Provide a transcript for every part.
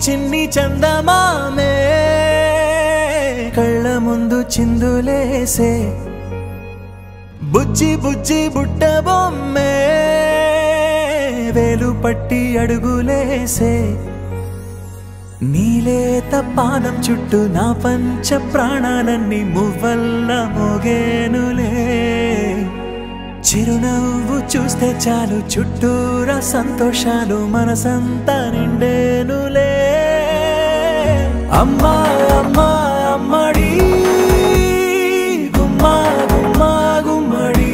చిన్ని చందమామే కళ్ళ ముందు చిందులేసే బుజ్జి బుజ్జి బుట్ట బొమ్మే వేలు పట్టి అడుగులేసే నీలేత పాదం చుట్టూ నా పంచ ప్రాణాలన్నీ మువ్వల్ల మోగేనులే చిరునవ్వు చూస్తే చాలు చుట్టూరా సంతోషాలు మనసంతా నిండేనులే అమ్మా అమ్మా అమ్మడి గుమ్మా గుమ్మా గుమ్మడి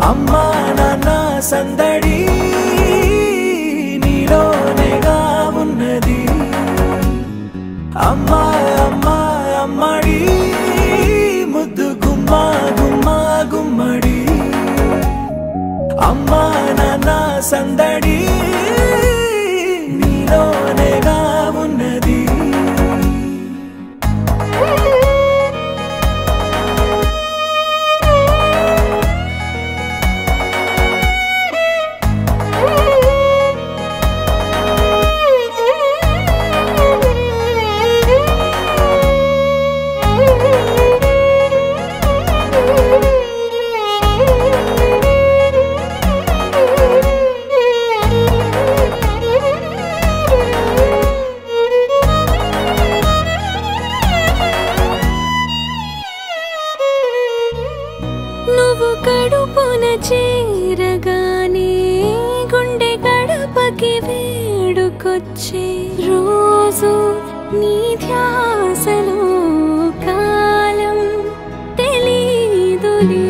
అమ్మా నాన్న సందడి నీలోనేగా ఉన్నది అమ్మా అమ్మా అమ్మడి ముద్దు గుమ్మా గుమ్మా గుమ్మడి అమ్మా నాన్న సందడి నీలోనేగా ఉన్నది నువ్వు కడుపున చేరగానే గుండె గడపకి వేడుకొచ్చే రోజు నీ ధ్యాసలో కాలం తెలీదులే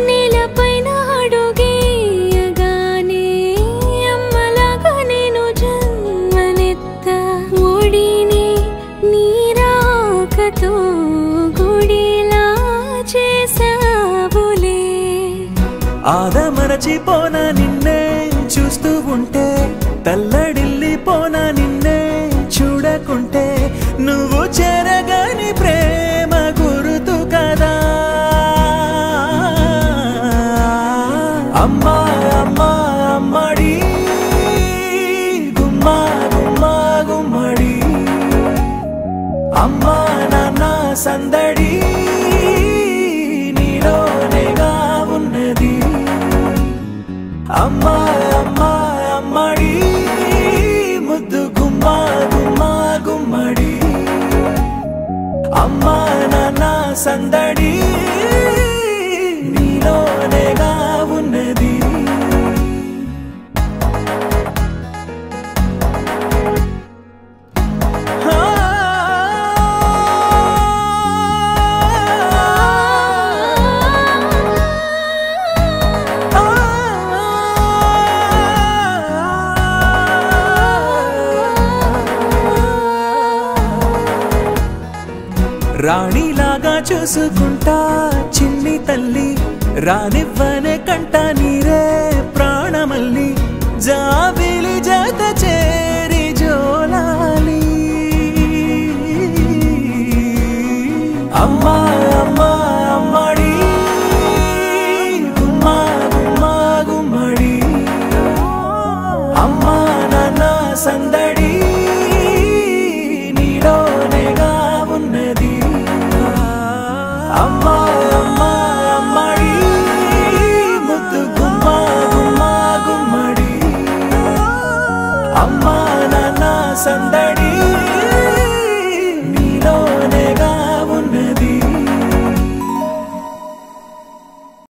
నేలపైన అడుగేయగానే అమ్మలాగా నేను జన్మనెత్త ఒడిని నీ రాకతో గుడిలా చేసావులే ఆదమరచిపోనా నిన్నే చూస్తూ ఉంటే తల్లడిల్లిపోనా నిన్నే చూడకుంటే నువ్వు చెరగని ప్రేమ గుర్తు కదా అమ్మా అమ్మా అమ్మడి గుమ్మా గుమ్మా గుమ్మడి అమ్మా నాన్న సందడి నీలోనేగా ఉన్నది అమ్మా అమ్మా అమ్మడి ముద్దు గుమ్మా గుమ్మా గుమ్మడి అమ్మా నాన్న సందడి నీలోనేగా ఉన్నది రాణిలాగా చూసుకుంటా చిన్ని తల్లి రానివ్వనే కంట నీరే ప్రాణమల్లి జాబిలి జత చేరి జోలాలి అమ్మా అమ్మా అమ్మడి గుమ్మా గుమ్మా గుమ్మడి అమ్మా నాన్న సందడి నీలోనేగా ఉన్నది అమ్మా అమ్మా అమ్మడి ముద్దు గుమ్మా గుమ్మా గుమ్మడి అమ్మా నాన్న సందడి